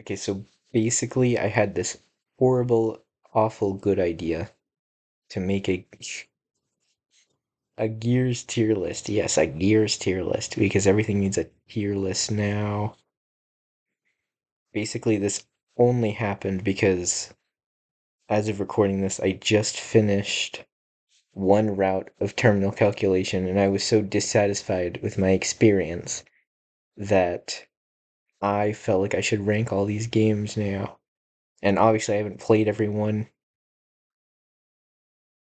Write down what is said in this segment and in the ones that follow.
Okay, so basically, I had this horrible, awful good idea to make a Gears tier list. Yes, a Gears tier list because everything needs a tier list now. Basically, this only happened because as of recording this, I just finished one route of terminal calculation and I was so dissatisfied with my experience that I felt like I should rank all these games now. And obviously, I haven't played every one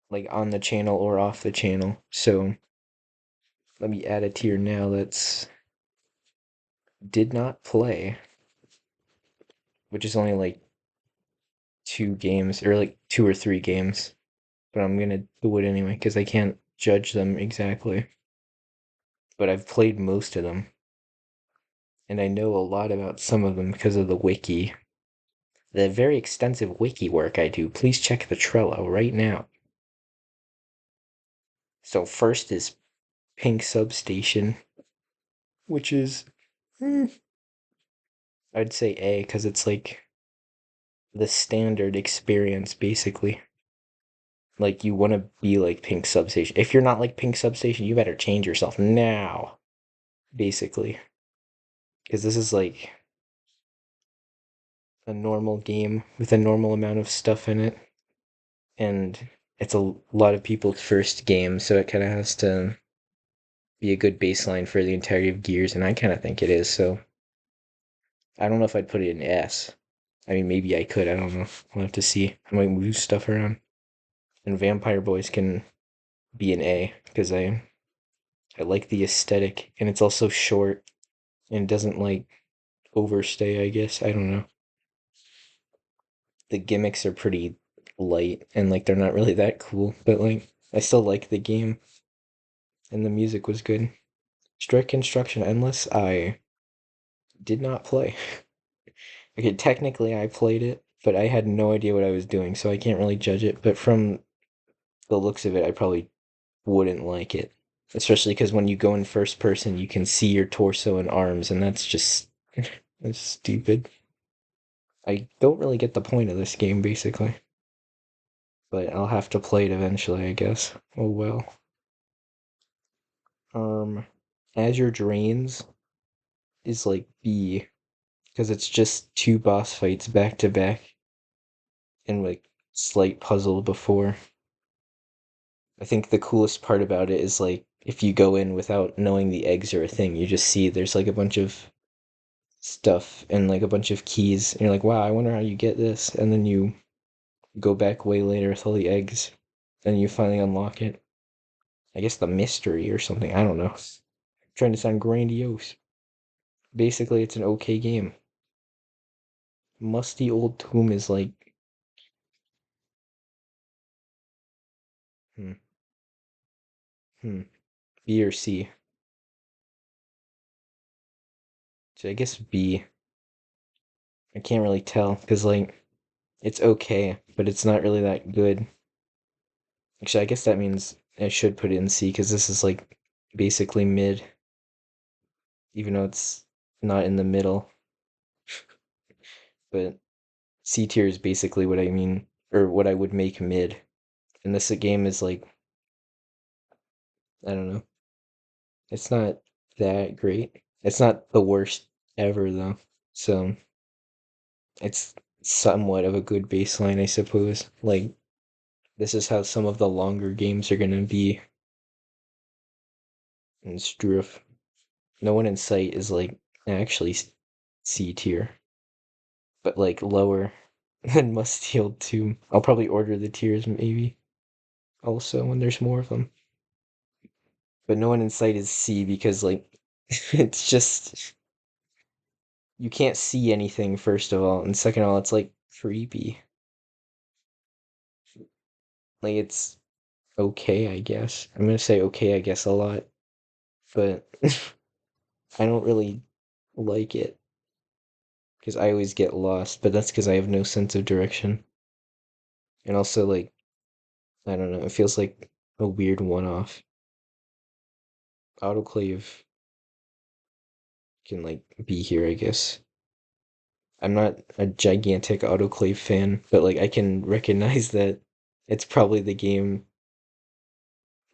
like on the channel or off the channel. So let me add a tier now that's did not play, which is only like two games or like two or three games. But I'm gonna do it anyway because I can't judge them exactly. But I've played most of them, and I know a lot about some of them because of the wiki. The very extensive wiki work I do. Please check the Trello right now. So first is Pink Substation, which is I'd say A because it's like the standard experience basically. Like you want to be like Pink Substation. If you're not like Pink Substation, you better change yourself now, basically. Because this is like a normal game with a normal amount of stuff in it, and it's a lot of people's first game, so it kind of has to be a good baseline for the entirety of Gears, and I kind of think it is. So I don't know if I'd put it in S. I mean, maybe I could. I don't know. We'll have to see. I might move stuff around. And Vampire Boys can be an A because I like the aesthetic, and it's also short and doesn't like overstay, I guess. I don't know. The gimmicks are pretty light and like they're not really that cool, but like I still like the game and the music was good. Strict Construction Endless, I did not play. Okay, technically I played it, but I had no idea what I was doing, so I can't really judge it. But from the looks of it, I probably wouldn't like it. Especially because when you go in first person, you can see your torso and arms, and that's just that's stupid. I don't really get the point of this game, basically. But I'll have to play it eventually, I guess. Oh well. Um, Azure Drains is like B, because it's just two boss fights back to back and like slight puzzle before. I think the coolest part about it is like if you go in without knowing the eggs are a thing, you just see there's like a bunch of stuff and like a bunch of keys, and you're like, wow, I wonder how you get this. And then you go back way later with all the eggs, and you finally unlock it. I guess the mystery or something. I don't know. Trying to sound grandiose. Basically, it's an okay game. Musty Old Tomb is like, hmm, hmm, B or C. So I guess B. I can't really tell because like it's okay, but it's not really that good. Actually, I guess that means I should put it in C because this is like basically mid, even though it's not in the middle. But C tier is basically what I mean, or what I would make mid. And this game is like, I don't know. It's not that great. It's not the worst ever though. So it's somewhat of a good baseline, I suppose. Like this is how some of the longer games are gonna be in Struff. No One in Sight is like actually C tier, but like lower than Musty Old Tomb. I'll probably order the tiers maybe also when there's more of them. But No One in Sight is C because like it's just you can't see anything first of all, and second of all, it's like creepy. Like it's okay, I guess. I'm gonna say okay, I guess a lot, but I don't really like it because I always get lost. But that's because I have no sense of direction, and also like I don't know, it feels like a weird one-off. Autoclave can like be here, I guess. I'm not a gigantic autoclave fan, but like I can recognize that it's probably the game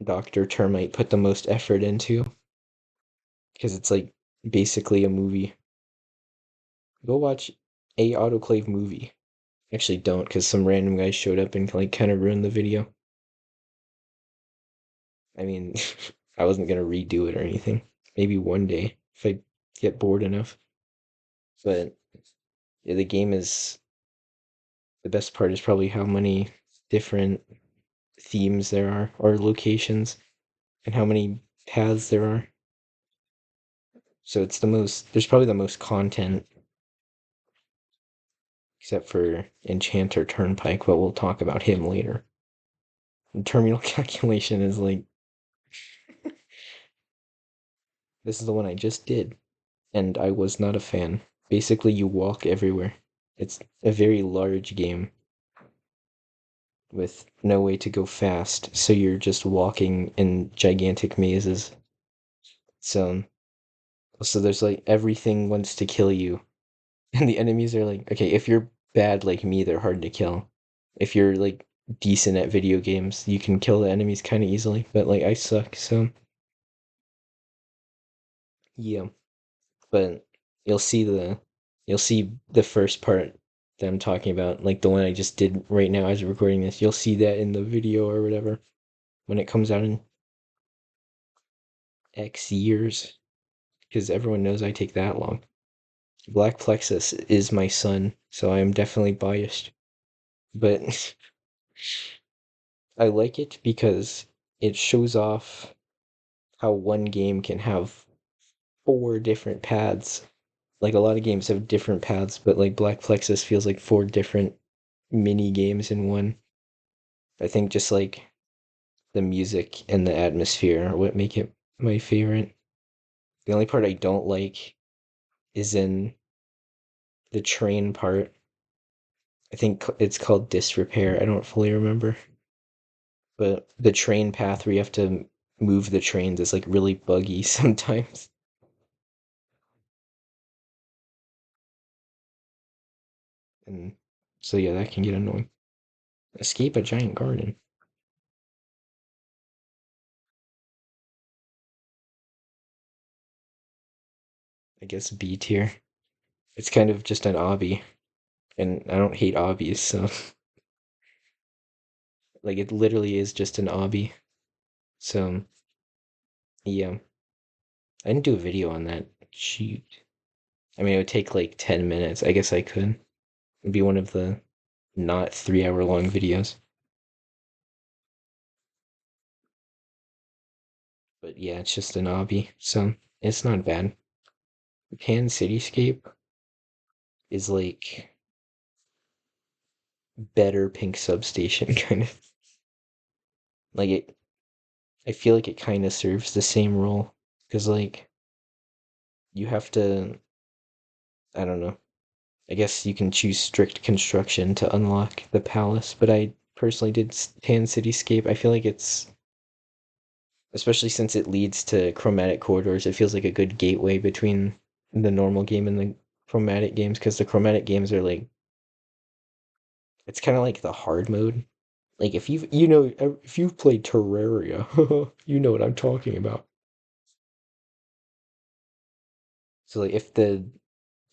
Dr. Termite put the most effort into because it's like basically a movie. Go watch a autoclave movie. Actually, don't because some random guy showed up and like kind of ruined the video. I mean, I wasn't gonna redo it or anything. Maybe one day if I get bored enough. But yeah, the game is the best part is probably how many different themes there are or locations and how many paths there are. So it's there's probably the most content except for Enchanter Turnpike, but we'll talk about him later. And terminal calculation is like, this is the one I just did, and I was not a fan. Basically, you walk everywhere. It's a very large game with no way to go fast, so you're just walking in gigantic mazes. So there's like everything wants to kill you. And the enemies are like, okay, if you're bad like me, they're hard to kill. If you're like decent at video games, you can kill the enemies kind of easily. But like I suck, so yeah. But you'll see the you'll see the first part that I'm talking about, like the one I just did right now as I'm recording this. You'll see that in the video or whatever when it comes out in X years, because everyone knows I take that long. Black Plexus is my son, so I am definitely biased. But I like it because it shows off how one game can have four different paths. Like a lot of games have different paths, but like Black Plexus feels like four different mini games in one. I think just like the music and the atmosphere are what make it my favorite. The only part I don't like is in the train part. I think it's called disrepair. I don't fully remember. But the train path where you have to move the trains is like really buggy sometimes. And so yeah, that can get annoying. Escape a giant garden. I guess B tier. It's kind of just an obby, and I don't hate obbies, so like it literally is just an obby. So yeah, I didn't do a video on that. Shoot. I mean, it would take like 10 minutes. I guess I could. It'd be one of the not 3 hour long videos. But yeah, it's just an obby, so it's not bad. Pan Cityscape is like better Pink Substation kind of. Like it I feel like it kind of serves the same role because like you have to, I don't know. I guess you can choose strict construction to unlock the palace, but I personally did Tan Cityscape. I feel like it's, especially since it leads to chromatic corridors, it feels like a good gateway between the normal game and the chromatic games because the chromatic games are like, it's kind of like the hard mode. Like if you've played Terraria, you know what I'm talking about. So like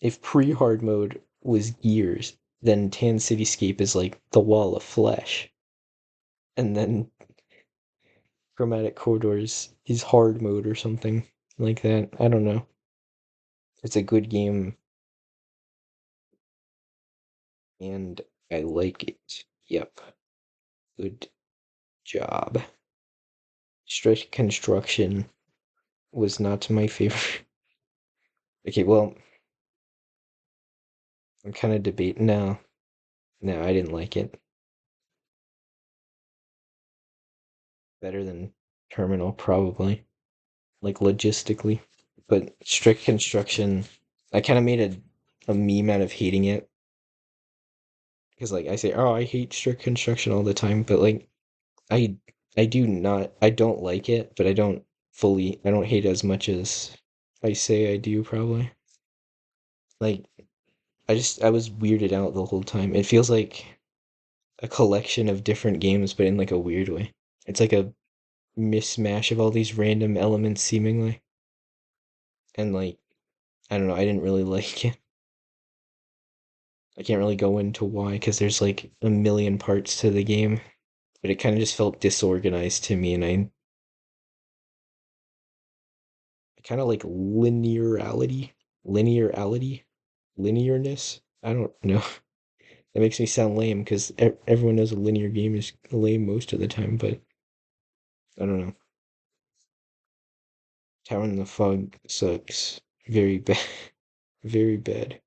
if pre-hard mode was Gears, then Tan Cityscape is like the wall of flesh. And then Chromatic Corridors is hard mode or something like that. I don't know. It's a good game and I like it. Yep. Good job. Strict Construction was not my favorite. Okay, well, I'm kind of debating. No, I didn't like it. Better than Terminal, probably. Like logistically. But strict construction, I kind of made a meme out of hating it because like I say, oh, I hate strict construction all the time, but like I I do not I don't like it, but I don't hate it as much as I say I do probably. Like I was weirded out the whole time. It feels like a collection of different games, but in like a weird way. It's like a mismatch of all these random elements seemingly. And like, I don't know, I didn't really like it. I can't really go into why because there's like a million parts to the game, but it kind of just felt disorganized to me, and I kind of like linearity, linearness. I don't know. That makes me sound lame because everyone knows a linear game is lame most of the time, but I don't know. Tower in the Fog sucks very bad, very bad.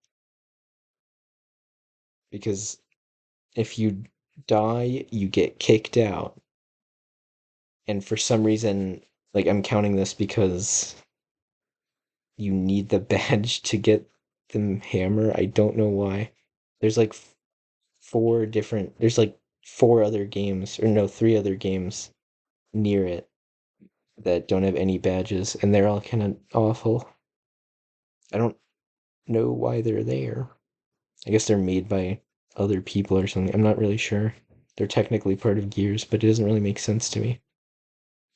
Because if you die, you get kicked out, and for some reason, like I'm counting this because you need the badge to get the hammer. I don't know why. There's like there's like four other games, or no, three other games near it that don't have any badges, and they're all kind of awful. I don't know why they're there. I guess they're made by other people or something. I'm not really sure. They're technically part of Gears, but it doesn't really make sense to me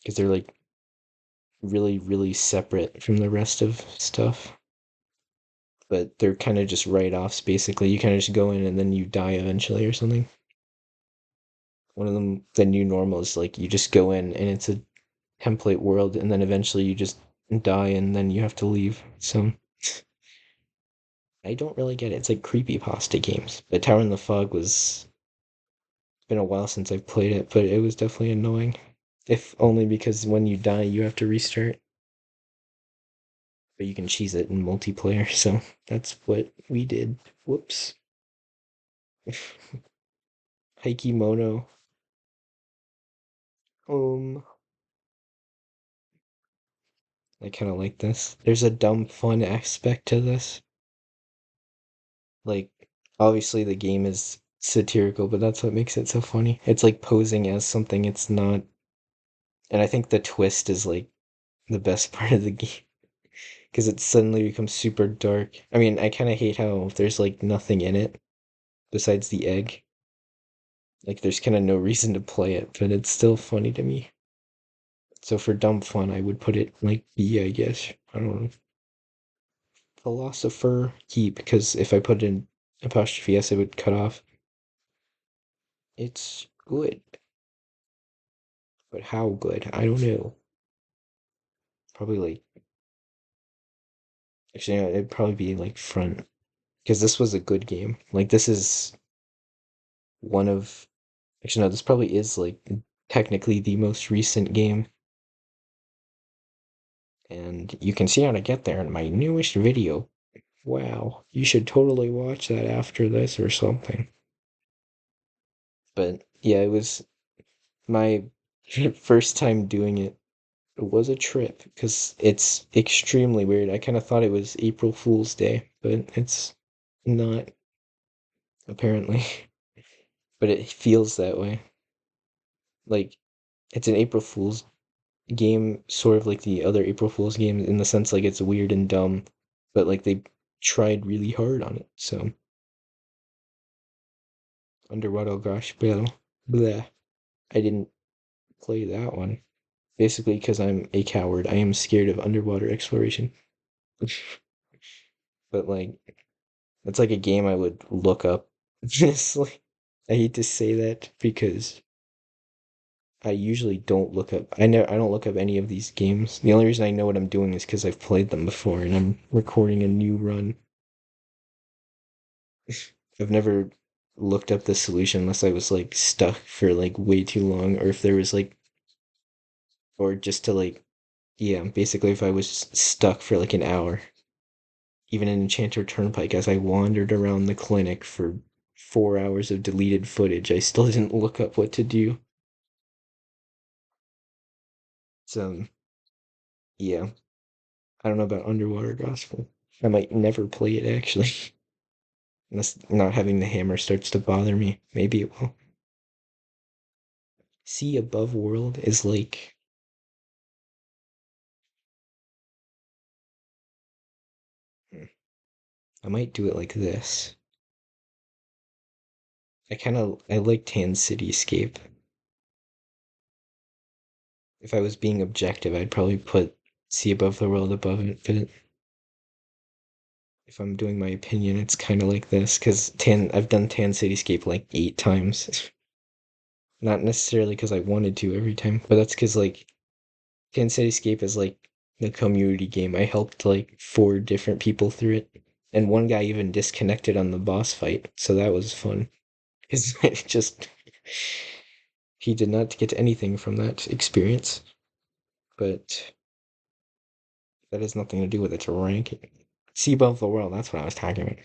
because they're like really, really separate from the rest of stuff. But they're kind of just write-offs basically. You kind of just go in and then you die eventually or something. One of them, the new normal, is like you just go in and it's a template world, and then eventually you just die and then you have to leave. So I don't really get it. It's like creepy pasta games. But Tower in the Fog was been a while since I've played it, but it was definitely annoying. If only because when you die you have to restart. But you can cheese it in multiplayer, so that's what we did. Whoops. Mono. Um, I kind of like this. There's a dumb fun aspect to this. Like, obviously the game is satirical, but that's what makes it so funny. It's like posing as something it's not. And I think the twist is like the best part of the game because it suddenly becomes super dark. I mean, I kind of hate how there's like nothing in it besides the egg. Like, there's kind of no reason to play it, but it's still funny to me. So for dumb fun, I would put it like B, I guess. I don't know. Philosopher keep, because if I put in apostrophe S, it would cut off. It's good, but how good? I don't know. Probably like, actually, no, it'd probably be like front, because this was a good game. Like, this is one of, actually, no, this probably is like technically the most recent game. And you can see how to get there in my newest video. Wow, you should totally watch that after this or something. But yeah, it was my first time doing it. It was a trip because it's extremely weird. I kind of thought it was April Fool's Day, but it's not, apparently. But it feels that way. Like, it's an April Fool's game, sort of like the other April Fool's games, in the sense like it's weird and dumb, but like they tried really hard on it. So, Underwater Gosh Bell. Bleh. I didn't play that one. Basically, because I'm a coward. I am scared of underwater exploration. But like, it's like a game I would look up. Honestly, I hate to say that because I usually don't look up. I don't look up any of these games. The only reason I know what I'm doing is because I've played them before, and I'm recording a new run. I've never looked up the solution unless I was like stuck for like way too long, or if there was like, or just to like, yeah, basically if I was stuck for like an hour, even in Enchanter Turnpike, as I wandered around the clinic for 4 hours of deleted footage, I still didn't look up what to do. So, yeah, I don't know about Underwater Gospel. I might never play it actually, unless not having the hammer starts to bother me. Maybe it will. Sea above world is like, hmm, I might do it like this. I like Tan Cityscape. If I was being objective, I'd probably put Sea Above the World above it, but if I'm doing my opinion, it's kind of like this because I've done Tan Cityscape like 8 times. Not necessarily because I wanted to every time, but that's because like Tan Cityscape is like the community game. I helped like 4 different people through it, and one guy even disconnected on the boss fight, so that was fun. Because it just he did not get anything from that experience, but that has nothing to do with its ranking. Sea Above the World, that's what I was talking about.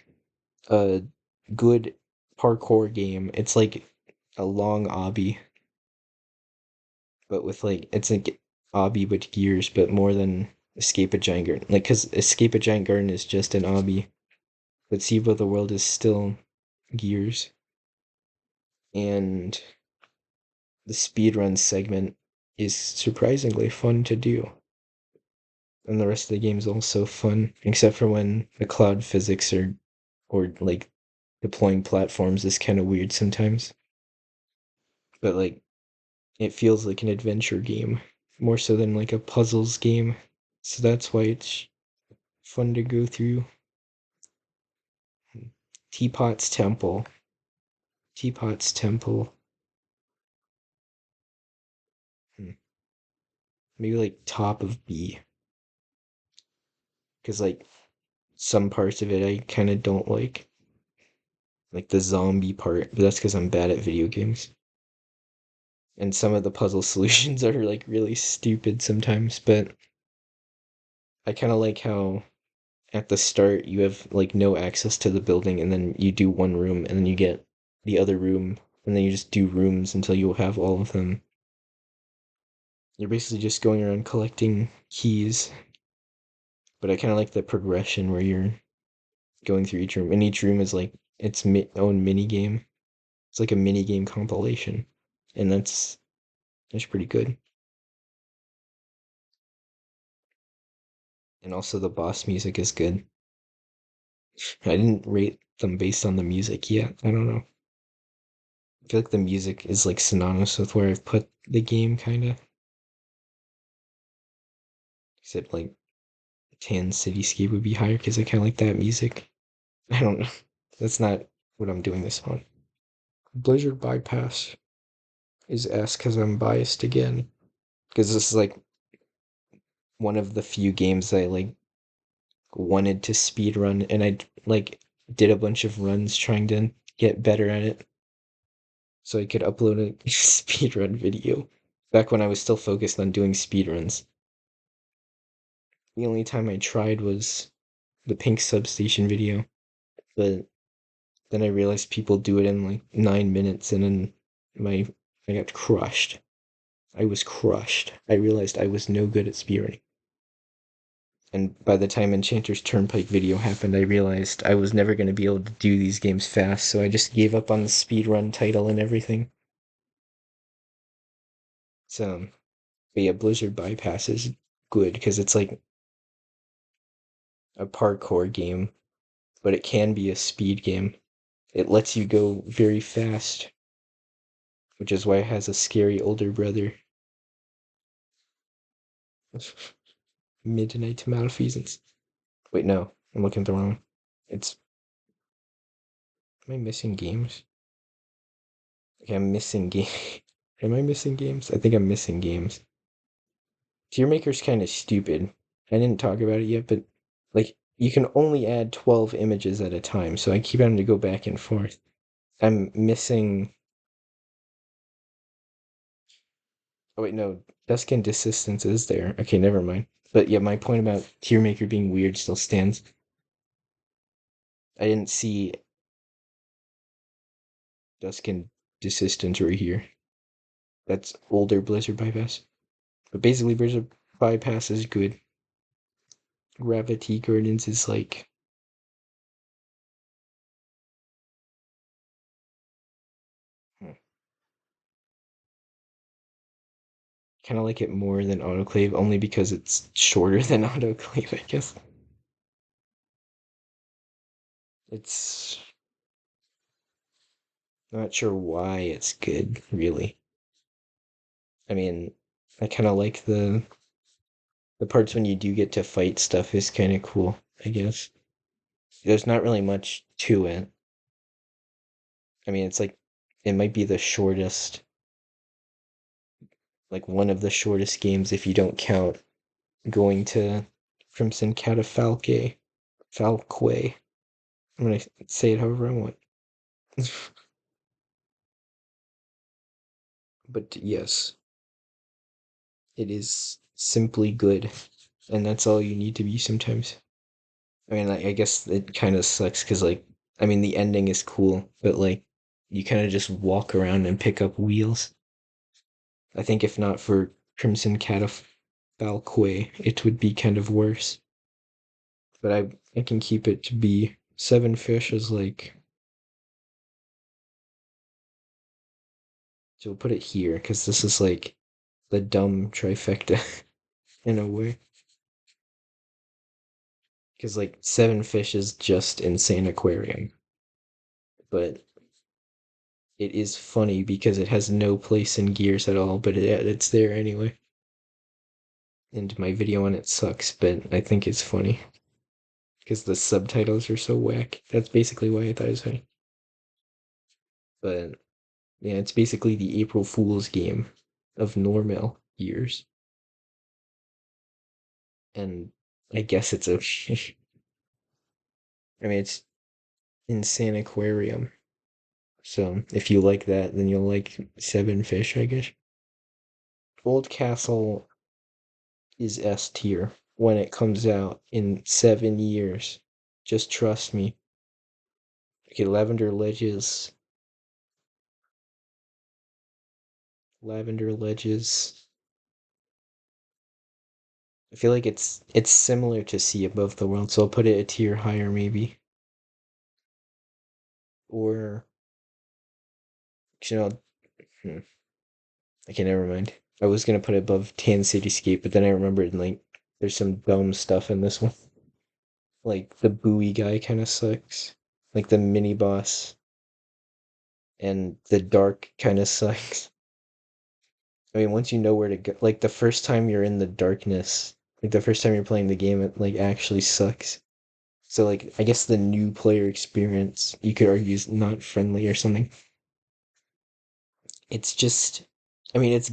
A good parkour game. It's like a long obby, but with like it's like obby with gears, but more than Escape a Giant Garden. Like, cause Escape a Giant Garden is just an obby, but Sea Above the World is still gears, and the speedrun segment is surprisingly fun to do. And the rest of the game is also fun, except for when the cloud physics or like deploying platforms is kind of weird sometimes. But like it feels like an adventure game more so than like a puzzles game. So that's why it's fun to go through. Teapot's Temple. Teapot's Temple. Hmm. Maybe like top of B. Because like some parts of it I kind of don't like. Like the zombie part, but that's because I'm bad at video games. And some of the puzzle solutions are like really stupid sometimes, but I kind of like how at the start you have like no access to the building and then you do one room and then you get the other room and then you just do rooms until you have all of them. You're basically just going around collecting keys, but I kind of like the progression where you're going through each room and each room is like its own mini game. It's like a mini game compilation, and that's pretty good. And also the boss music is good. I didn't rate them based on the music yet. I don't know. I feel like the music is like synonymous with where I've put the game, kind of. Except like Tan Cityscape would be higher because I kind of like that music. I don't know. That's not what I'm doing this on. Blizzard Bypass is S because I'm biased again. Because this is like one of the few games I like wanted to speed run, and I like did a bunch of runs trying to get better at it so I could upload a speedrun video back when I was still focused on doing speedruns. The only time I tried was the Pink Substation video, but then I realized people do it in like 9 minutes, and then my I got crushed. I was crushed. I realized I was no good at speedrunning. And by the time Enchanter's Turnpike video happened, I realized I was never going to be able to do these games fast, so I just gave up on the speedrun title and everything. So, but yeah, Blizzard Bypass is good because it's like a parkour game, but it can be a speed game. It lets you go very fast, which is why it has a scary older brother. Midnight Malfeasance. Wait, no, I'm looking at the wrong one. It's. Am I missing games? Okay, I'm missing game. Am I missing games? I think I'm missing games. Tier Maker's kind of stupid. I didn't talk about it yet, but like you can only add 12 images at a time, so I keep having to go back and forth. I'm missing. Oh wait, no, Dusk and Desistance is there. Okay, never mind. But yeah, my point about Tier Maker being weird still stands. I didn't see Dusk and Desistance right here. That's older Blizzard Bypass. But basically, Blizzard Bypass is good. Gravity Gardens is like. Hmm, kind of like it more than Autoclave, only because it's shorter than Autoclave, I guess. It's Not sure why it's good, really. I mean, I kind of like the parts when you do get to fight stuff is kind of cool, I guess. There's not really much to it. I mean, it's like it might be the shortest, like one of the shortest games if you don't count going to Crimson Catafalque. Falque. I'm gonna say it however I want. But yes, it is simply good. And that's all you need to be sometimes. I mean, I guess it kind of sucks because, like, I mean, the ending is cool, but, like, you kind of just walk around and pick up wheels. I think if not for Crimson Catafalque, it would be kind of worse. But I can keep it to be seven fish is like, so we'll put it here because this is like the dumb trifecta in a way. Because like seven fish is just insane aquarium, but it is funny because it has no place in Gears at all, but it's there anyway. And my video on it sucks, but I think it's funny because the subtitles are so whack. That's basically why I thought it was funny. But yeah, it's basically the April Fool's game of normal years, and I guess it's okay. I mean, it's insane aquarium. So if you like that, then you'll like Seven Fish, I guess. Old Castle is S tier when it comes out in 7 years. Just trust me. Okay, Lavender Ledges. Lavender Ledges. I feel like it's similar to Sea Above the World, so I'll put it a tier higher maybe. Or you know, hmm, okay, never mind. I was gonna put it above Tan Cityscape, but then I remembered like there's some dumb stuff in this one. Like the buoy guy kind of sucks. Like the mini boss and the dark kind of sucks. I mean, once you know where to go, like the first time you're in the darkness, like the first time you're playing the game, it like actually sucks. So like, I guess the new player experience, you could argue, is not friendly or something. It's just, I mean, it's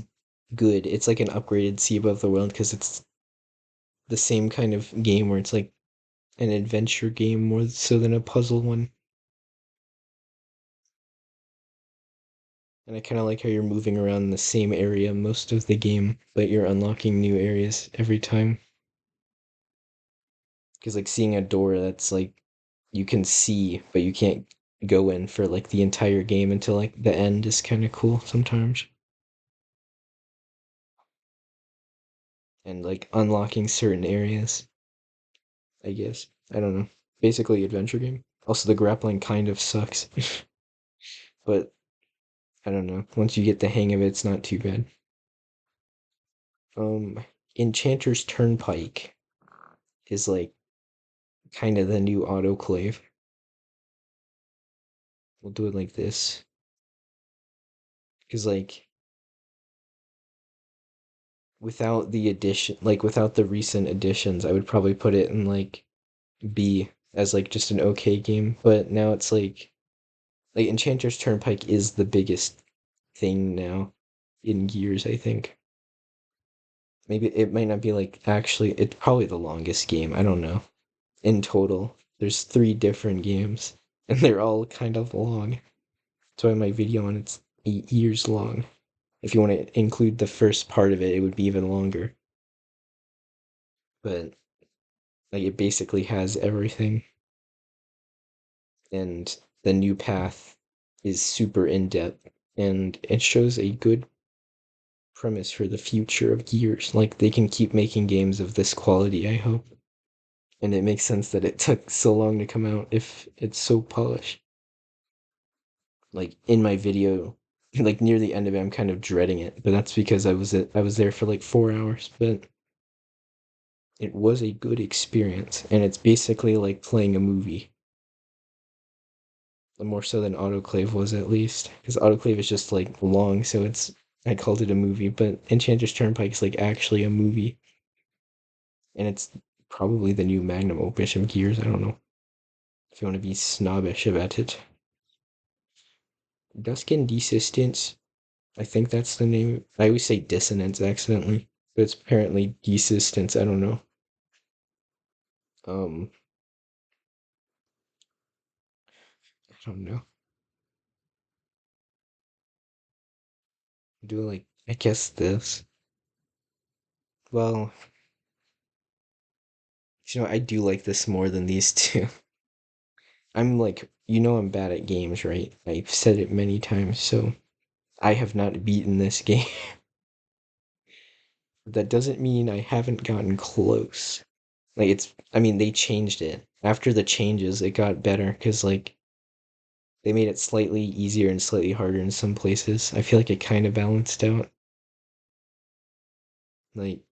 good. It's like an upgraded Sea Above the World because it's the same kind of game where it's like an adventure game more so than a puzzle one. And I kind of like how you're moving around the same area most of the game, but you're unlocking new areas every time. Because like seeing a door that's like you can see, but you can't go in for like the entire game until like the end is kind of cool sometimes. And like unlocking certain areas, I guess. I don't know. Basically adventure game. Also the grappling kind of sucks. But I don't know. Once you get the hang of it, it's not too bad. Enchanter's Turnpike is like kind of the new autoclave. We'll do it like this. Because like without the addition, like without the recent additions, I would probably put it in like B as like just an okay game. But now it's like Enchanter's Turnpike is the biggest thing now in years, I think. Maybe it might not be like actually it's probably the longest game. I don't know. In total, there's three different games and they're all kind of long. That's why my video on it's 8 years long. If you want to include the first part of it, it would be even longer. But like it basically has everything. And the new path is super in depth and it shows a good premise for the future of Gears. Like they can keep making games of this quality, I hope. And it makes sense that it took so long to come out if it's so polished. Like in my video, like near the end of it, I'm kind of dreading it, but that's because I was there for like 4 hours. But it was a good experience, and it's basically like playing a movie. more so than Autoclave was at least, because Autoclave is just like long, so it's I called it a movie, but Enchantress Turnpike is like actually a movie, and it's probably the new magnum opus of Gears. I don't know if you want to be snobbish about it. Dusk and Desistance, I think that's the name. I always say Dissonance accidentally, but it's apparently Desistance. I don't know. Um, I don't know. Do like I guess this. Well, I do like this more than these two. I'm like, I'm bad at games, right? I've said it many times, so I have not beaten this game. That doesn't mean I haven't gotten close. Like I mean, they changed it. After the changes, it got better because like they made it slightly easier and slightly harder in some places. I feel like it kind of balanced out. Like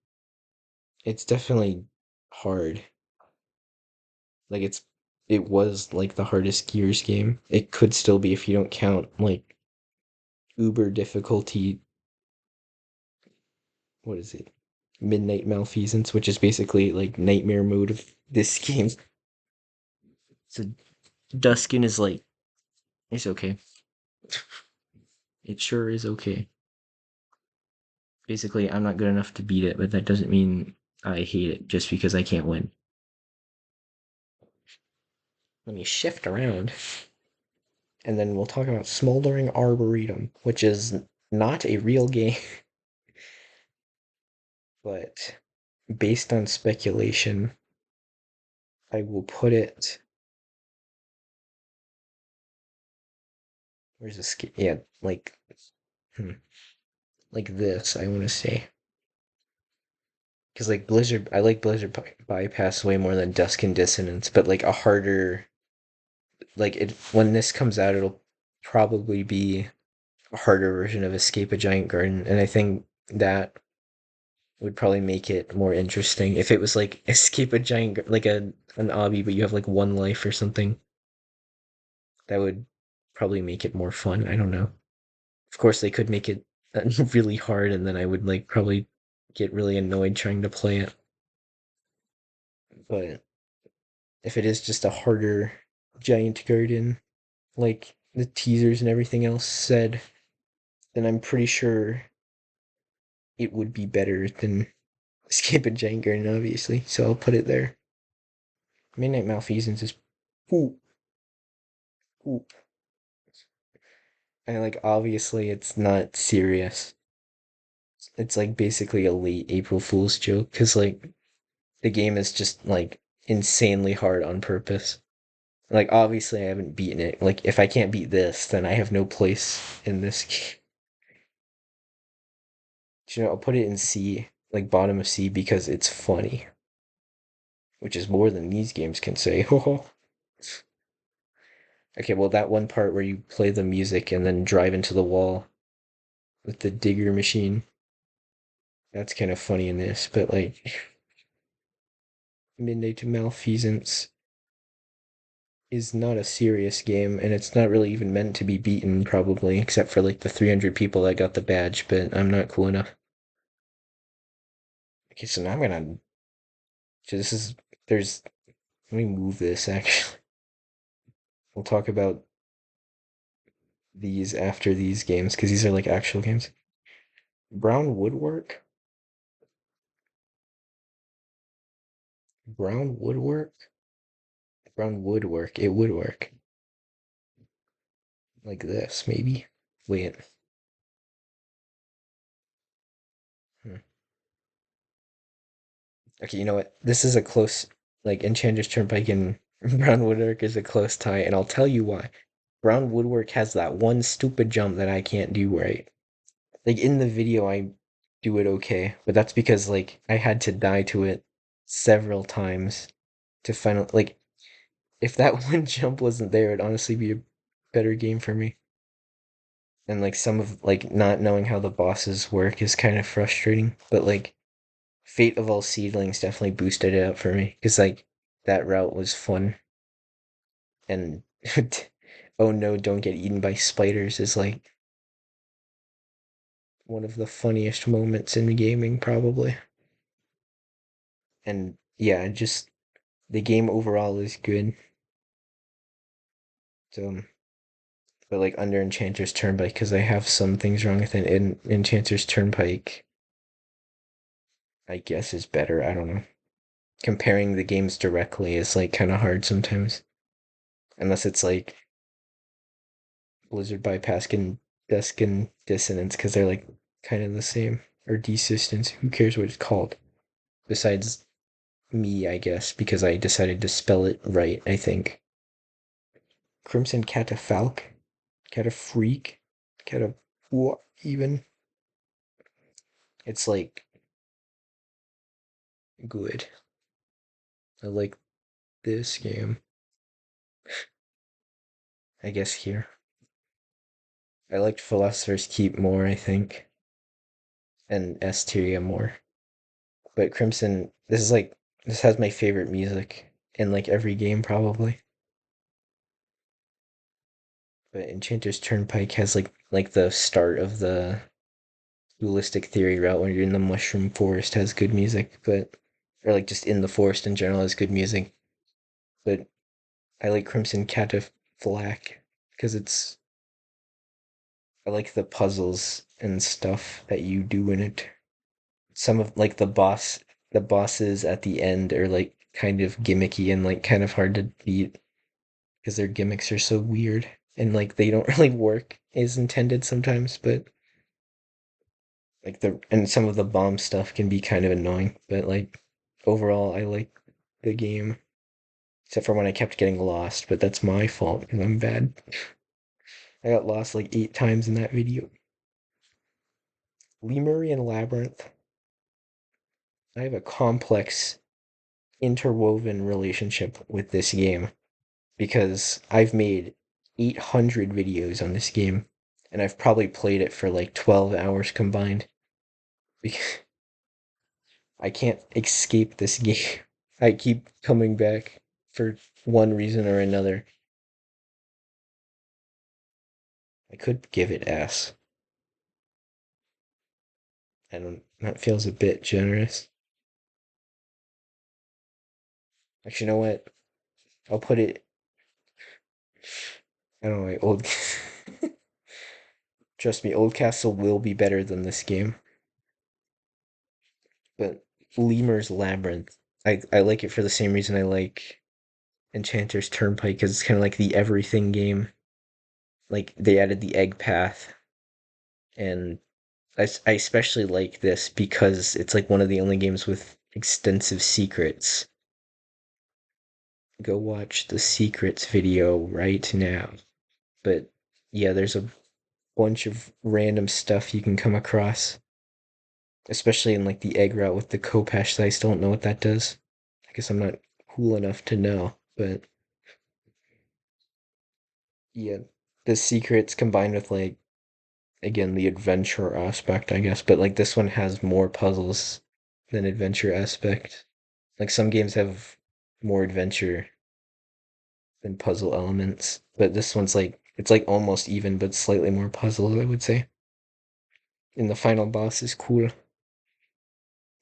it's definitely hard. Like it was like the hardest Gears game. It could still be if you don't count like uber difficulty. What is it? Midnight Malfeasance, which is basically like nightmare mode of this game. So Duskin is like it's okay. It sure is okay. Basically, I'm not good enough to beat it, but that doesn't mean I hate it just because I can't win. Let me shift around, and then we'll talk about Smoldering Arboretum, which is not a real game, but based on speculation, I will put it. Where's this? Yeah, hmm, like this. I want to say because like Blizzard, I like Blizzard Bypass way more than Dusk and Dissonance, but like a harder, like it when this comes out, it'll probably be a harder version of Escape a Giant Garden, and I think that would probably make it more interesting if it was like Escape a Giant, like an obby, but you have like one life or something. That would probably make it more fun. I don't know. Of course, they could make it really hard, and then I would like probably get really annoyed trying to play it. But if it is just a harder giant garden, like the teasers and everything else said, then I'm pretty sure it would be better than Escape a Giant Garden, obviously. So I'll put it there. Midnight Malfeasance is poop, poop. And like obviously it's not serious. It's like basically a late April Fool's joke because like the game is just like insanely hard on purpose. Like obviously I haven't beaten it. Like if I can't beat this, then I have no place in this game. I'll put it in C, like bottom of C because it's funny, which is more than these games can say. Okay, well that one part where you play the music and then drive into the wall with the digger machine, that's kind of funny in this, but like Midnight Malfeasance is not a serious game, and it's not really even meant to be beaten, probably, except for like the 300 people that got the badge, but I'm not cool enough. Okay, so now I'm gonna. So this is. There's. Let me move this actually. We'll talk about these after these games, because these are like actual games. Brown Woodwork? Brown Woodwork? Brown Woodwork. It would work. Like this, maybe. Wait. Hmm. Okay, you know what? This is a close, like Enchantress Turnpike and Brown Woodwork is a close tie, and I'll tell you why. Brown Woodwork has that one stupid jump that I can't do right. Like in the video, I do it okay, but that's because like I had to die to it several times to finally like if that one jump wasn't there, it'd honestly be a better game for me. And like some of like not knowing how the bosses work is kind of frustrating, but like Fate of All Seedlings definitely boosted it up for me because like that route was fun and oh no, don't get eaten by spiders is like one of the funniest moments in gaming, probably. And yeah, just the game overall is good. So, but like under Enchanter's Turnpike, because I have some things wrong with it. In Enchanter's Turnpike, I guess is better. I don't know. Comparing the games directly is like kind of hard sometimes, unless it's like Blizzard bypass and Dusk and Dissonance, because they're like kind of the same. Or Desistance. Who cares what it's called? Besides me, I guess, because I decided to spell it right, I think. Crimson Catafalque? Catafreak? Cata what even? It's like good. I like this game. I guess here. I liked Philosopher's Keep more, I think, and Asteria more. But Crimson, this has my favorite music in like every game probably. But Enchanter's Turnpike has like the start of the dualistic theory route when you're in the mushroom forest has good music, but or like just in the forest in general has good music. But I like Crimson Cataflack because it's I like the puzzles and stuff that you do in it. Some of like the bosses at the end are like kind of gimmicky and like kind of hard to beat because their gimmicks are so weird and like they don't really work as intended sometimes, but like the and some of the bomb stuff can be kind of annoying, but like overall I like the game except for when I kept getting lost, but that's my fault because I'm bad. I got lost like 8 times in that video. Lemurian Labyrinth. I have a complex interwoven relationship with this game because I've made 800 videos on this game and I've probably played it for like 12 hours combined because I can't escape this game. I keep coming back for one reason or another. I could give it S. I don't, that feels a bit generous. Actually, you know what? I'll put it, I don't know, old, trust me, Old Castle will be better than this game. But Lemur's Labyrinth, I like it for the same reason I like Enchanter's Turnpike, because it's kind of like the everything game. Like they added the egg path, and I especially like this because it's like one of the only games with extensive secrets. Go watch the secrets video right now. But yeah, there's a bunch of random stuff you can come across, especially in like the egg route with the Kopesh that I still don't know what that does. I guess I'm not cool enough to know, but yeah, the secrets combined with like again the adventure aspect, I guess, but like this one has more puzzles than adventure aspect. Like some games have more adventure than puzzle elements, but this one's like it's like almost even but slightly more puzzles, I would say. And the final boss is cool,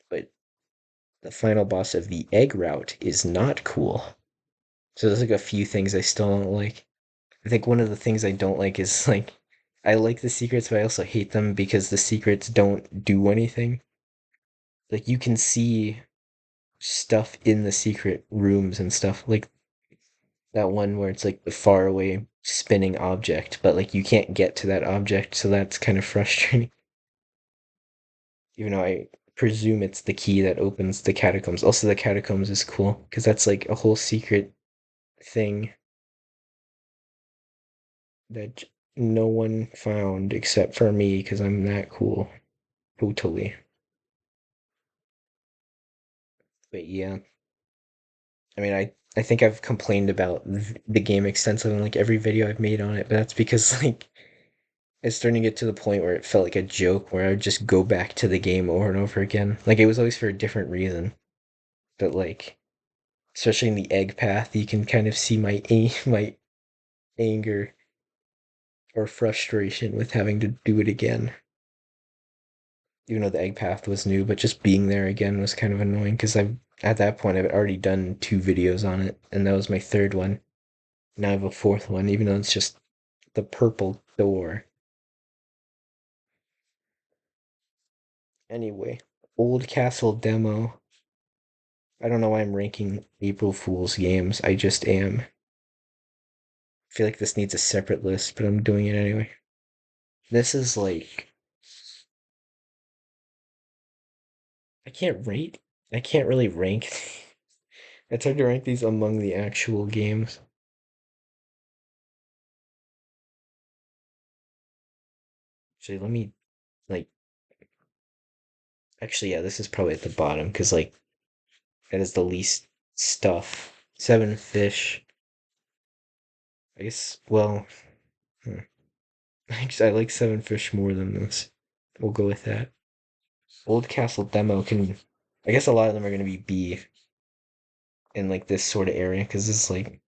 but the final boss of the egg route is not cool. So there's like a few things I still don't like. I think one of the things I don't like is like I like the secrets, but I also hate them because the secrets don't do anything. Like you can see stuff in the secret rooms and stuff. Like that one where it's like the far away spinning object, but like you can't get to that object, so that's kind of frustrating. Even though I presume it's the key that opens the catacombs. Also, the catacombs is cool because that's like a whole secret thing that no one found except for me because I'm that cool. Totally. But yeah, I mean, I think I've complained about the game extensively in like every video I've made on it, but that's because like it's starting to get to the point where it felt like a joke where I would just go back to the game over and over again. Like it was always for a different reason, but like especially in the egg path, you can kind of see my my anger or frustration with having to do it again. Even though the egg path was new, but just being there again was kind of annoying because I've at that point I've already done 2 videos on it, and that was my third one. Now I have a fourth one, even though it's just the purple door. Anyway, Old Castle demo. I don't know why I'm ranking April Fool's games. I just am. I feel like this needs a separate list, but I'm doing it anyway. This is like I can't rate. I can't really rank. It's hard to rank these among the actual games. Actually, let me like. Actually, yeah, this is probably at the bottom because like that is the least stuff. Seven Fish. I guess. Well, hmm. I like Seven Fish more than this. We'll go with that. Old Castle demo can. I guess a lot of them are going to be B in like this sort of area because this is like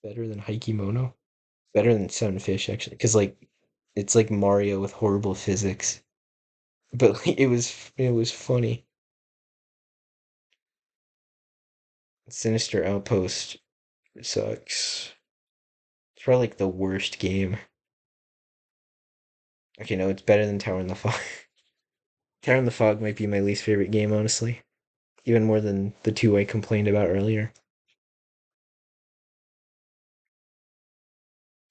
better than Haikimono. Better than Seven Fish actually because like it's like Mario with horrible physics, but like, it was funny. Sinister Outpost sucks. It's probably like the worst game. Okay, no, it's better than Tower in the Fog. Tower in the Fog might be my least favorite game, honestly. Even more than the two I complained about earlier.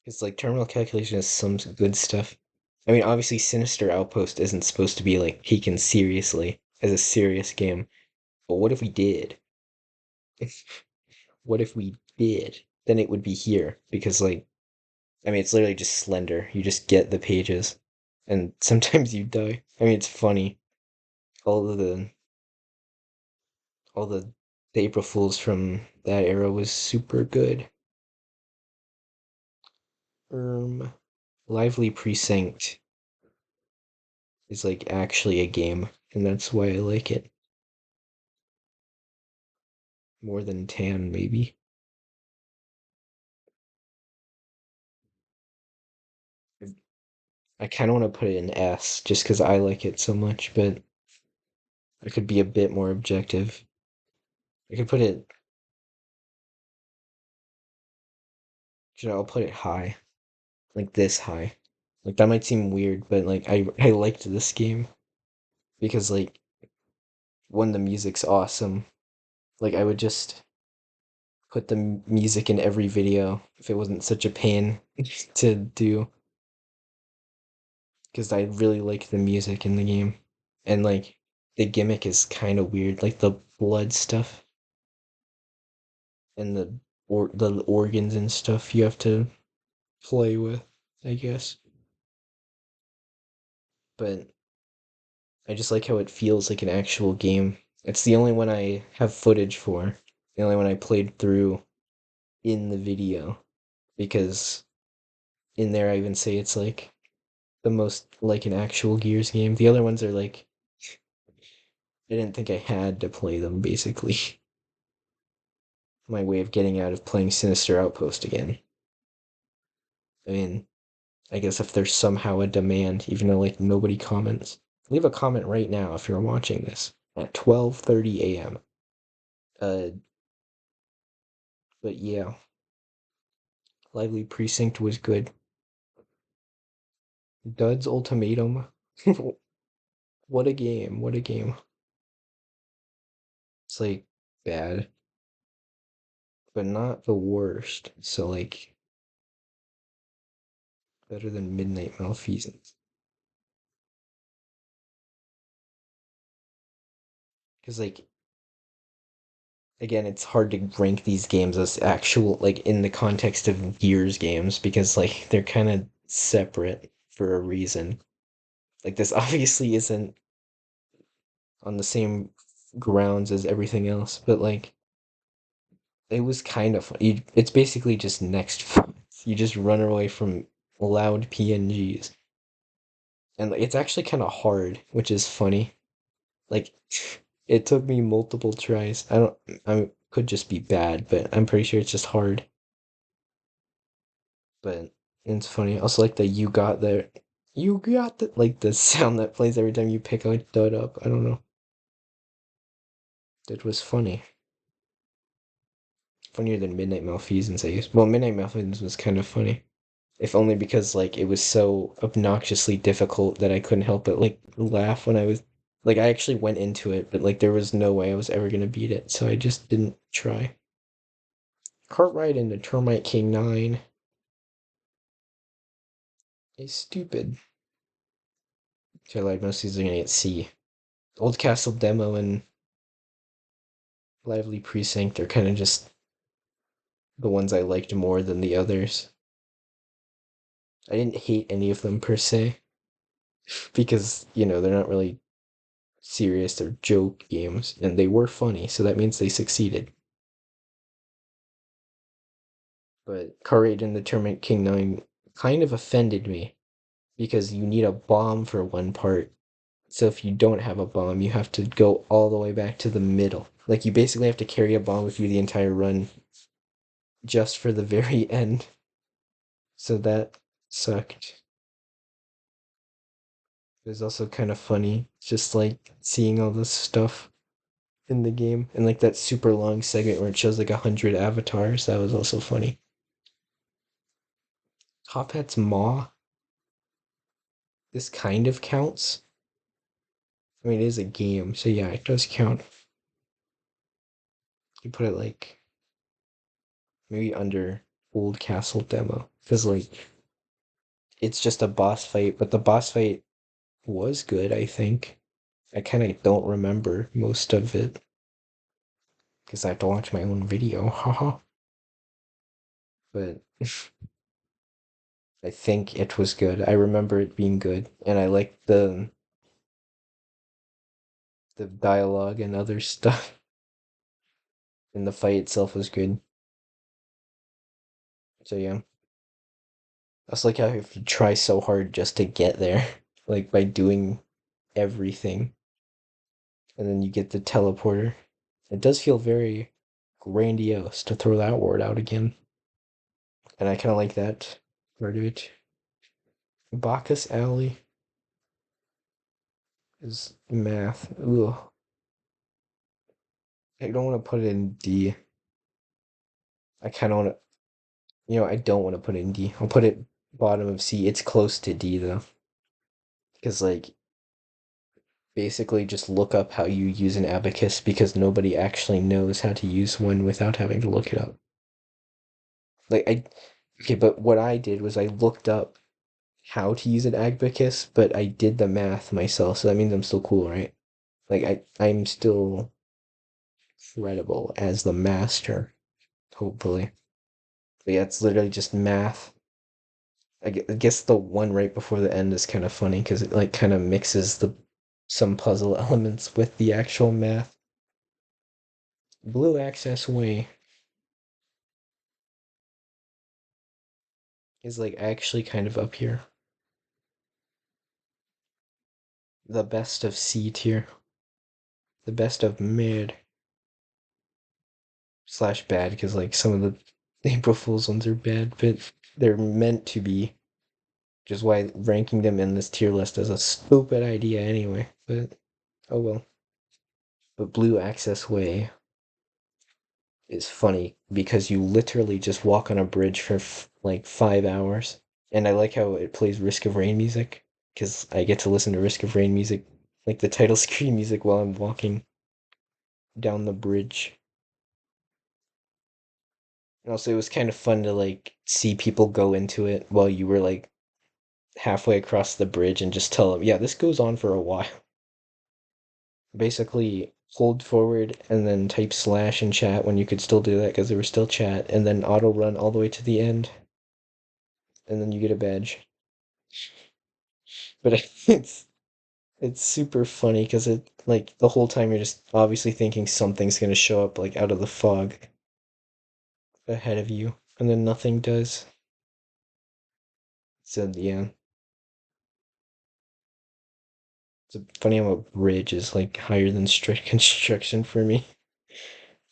It's like terminal calculation has some good stuff. I mean, obviously, Sinister Outpost isn't supposed to be like taken seriously as a serious game. But what if we did? What if we did? Then it would be here because, like, I mean, it's literally just Slender. You just get the pages, and sometimes you die. I mean, it's funny. All of the April Fools from that era was super good. Um, Lively Precinct is like actually a game, and that's why I like it more than Tan, maybe. I kind of want to put it in S just because I like it so much, but I could be a bit more objective. I could put it, I'll put it high, like this high. Like that might seem weird, but like I liked this game because like one, the music's awesome. Like I would just put the music in every video if it wasn't such a pain to do because I really like the music in the game. And like the gimmick is kind of weird, like the blood stuff and the organs and stuff you have to play with, I guess. But I just like how it feels like an actual game. It's the only one I have footage for. The only one I played through in the video because in there I even say it's like the most like an actual Gears game. The other ones are like I didn't think I had to play them basically. My way of getting out of playing Sinister Outpost again. I mean, I guess if there's somehow a demand, even though like nobody comments, leave a comment right now if you're watching this at 12:30 a.m. Uh, but yeah, Lively Precinct was good. Dud's Ultimatum, what a game! What a game! It's like bad, but not the worst. So like better than Midnight Malfeasance. Because like again, it's hard to rank these games as actual like in the context of Gears games because like they're kind of separate for a reason. Like this obviously isn't on the same grounds as everything else, but like it was kind of fun. It's basically just next you just run away from loud PNGs. And like, it's actually kind of hard, which is funny. Like it took me multiple tries. I could just be bad, but I'm pretty sure it's just hard. But it's funny. I also like the you got there. You got the like the sound that plays every time you pick a dud up. I don't know. It was funny. Funnier than Midnight Malfeasance, I guess. Well, Midnight Malfeasance was kind of funny. If only because like it was so obnoxiously difficult that I couldn't help but like laugh when I was like I actually went into it, but like there was no way I was ever gonna beat it, so I just didn't try. Cartwright into Termite King 9 is stupid. So like most of these are gonna get C. Old Castle Demo and Lively Precinct are kind of just the ones I liked more than the others. I didn't hate any of them per se, because, they're not really serious or joke games, and they were funny, so that means they succeeded. But Courage and the Tournament King 9 kind of offended me, because you need a bomb for one part. So if you don't have a bomb, you have to go all the way back to the middle. Like you basically have to carry a bomb with you the entire run just for the very end. So that sucked. It was also kind of funny, just like seeing all this stuff in the game, and like that super long segment where it shows like 100 avatars. That was also funny. Top Hat's Maw. This kind of counts. I mean, it is a game, so yeah, it does count. You put it like maybe under Old Castle Demo, because like it's just a boss fight, but the boss fight was good. I think I kind of don't remember most of it because I have to watch my own video. Haha. But I think it was good. I remember it being good, and I liked the dialogue and other stuff. And the fight itself was good. So yeah, that's like how you have to try so hard just to get there, like by doing everything, and then you get the teleporter. It does feel very grandiose to throw that word out again, and I kind of like that part of it. Bacchus Alley is math. Ugh. I don't want to put it in D. I kind of want to, I don't want to put it in D. I'll put it bottom of C. It's close to D though, because like basically just look up how you use an abacus because nobody actually knows how to use one without having to look it up. Like okay, but what I did was I looked up how to use an abacus, but I did the math myself, so that means I'm still cool, right? Like I'm still credible as the master, hopefully. But yeah, it's literally just math. I guess the one right before the end is kind of funny because it like kind of mixes the some puzzle elements with the actual math. Blue Access Way is like actually kind of up here. The best of C tier. The best of mid slash bad because like some of the April Fool's ones are bad, but they're meant to be. Which is why ranking them in this tier list is a stupid idea anyway. But oh well. But Blue Access Way is funny because you literally just walk on a bridge for like 5 hours. And I like how it plays Risk of Rain music because I get to listen to Risk of Rain music, like the title screen music, while I'm walking down the bridge. And also, it was kind of fun to like see people go into it while you were like halfway across the bridge and just tell them, yeah, this goes on for a while. Basically, hold forward and then type slash in chat when you could still do that because there was still chat, and then auto run all the way to the end, and then you get a badge. But it's super funny because it like the whole time you're just obviously thinking something's gonna show up like out of the fog ahead of you, and then nothing does. So yeah, it's funny how a bridge is like higher than strict construction for me,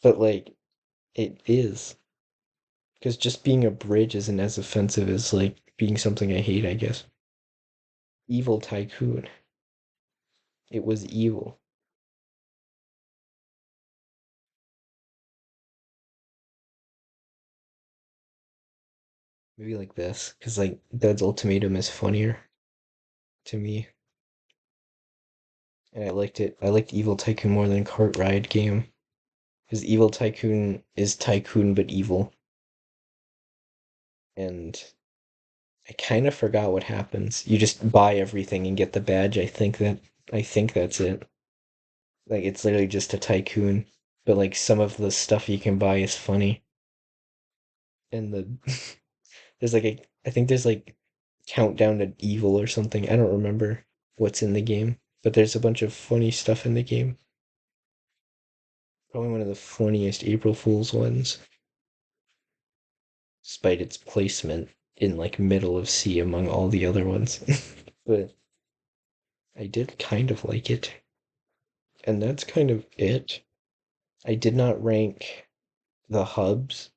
but like it is. Because just being a bridge isn't as offensive as like being something I hate, I guess. Evil Tycoon. It was evil. Maybe like this, because like Dead's Ultimatum is funnier to me. And I liked it. I liked Evil Tycoon more than Kart Ride game. Because Evil Tycoon is Tycoon but evil. And I kind of forgot what happens. You just buy everything and get the badge. I think that's it. Like it's literally just a tycoon, but like some of the stuff you can buy is funny. And the there's like a I think there's like countdown to evil or something. I don't remember what's in the game, but there's a bunch of funny stuff in the game. Probably one of the funniest April Fool's ones, despite its placement in like middle of sea among all the other ones. But I did kind of like it. And that's kind of it. I did not rank the hubs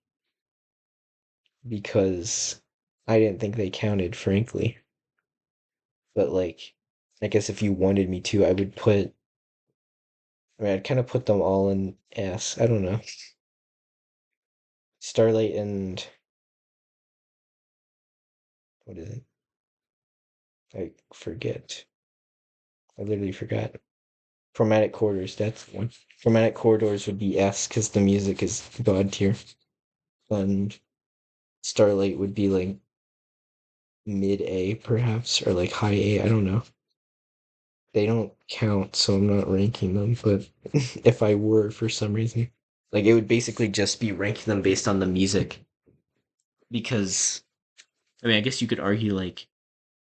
because I didn't think they counted, frankly. But like, I guess if you wanted me to, I would put. I mean, I'd kind of put them all in S. I don't know. Starlight and what is it? I forget. I literally forgot. Chromatic Corridors. That's the one. Chromatic Corridors would be S because the music is god tier, and Starlight would be like mid A perhaps or like high A. I don't know. They don't count, so I'm not ranking them. But if I were for some reason, like it would basically just be ranking them based on the music. Because I mean, I guess you could argue like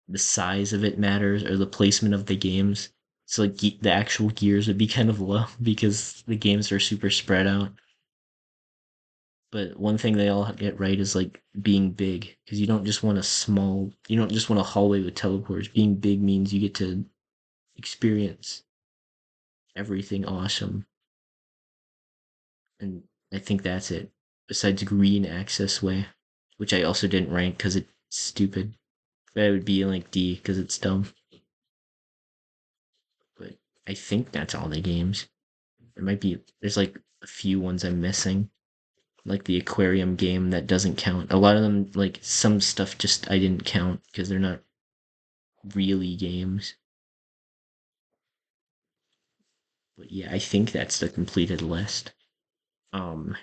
the size of it matters or the placement of the games. So like the actual gears would be kind of low because the games are super spread out. But one thing they all get right is like being big because you don't just want a hallway with teleports. Being big means you get to experience everything awesome. And I think that's it. Besides Green Access Way, which I also didn't rank because it's stupid. That would be like D because it's dumb. But I think that's all the games. There's like a few ones I'm missing. Like the aquarium game that doesn't count. A lot of them, like some stuff just I didn't count because they're not really games. But yeah, I think that's the completed list. Um,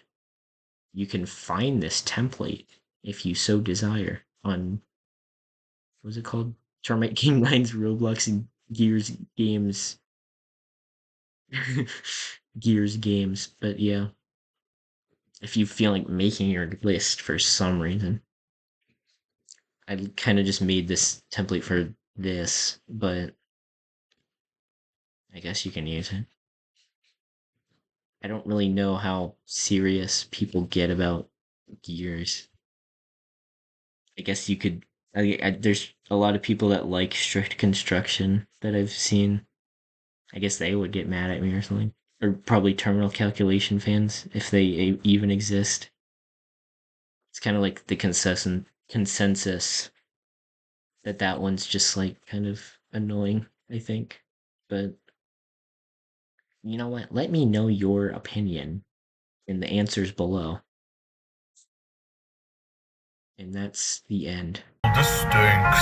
you can find this template if you so desire on what was it called? Charmite King Nine's Roblox and Gears games. Gears games. But yeah, if you feel like making your list for some reason, I kind of just made this template for this, but I guess you can use it. I don't really know how serious people get about Gears. I guess you could. There's a lot of people that like strict construction that I've seen. I guess they would get mad at me or something. Or probably terminal calculation fans, if they even exist. It's kind of like the consensus that that one's just like kind of annoying, I think. But you know what? Let me know your opinion in the answers below. And that's the end. This stinks.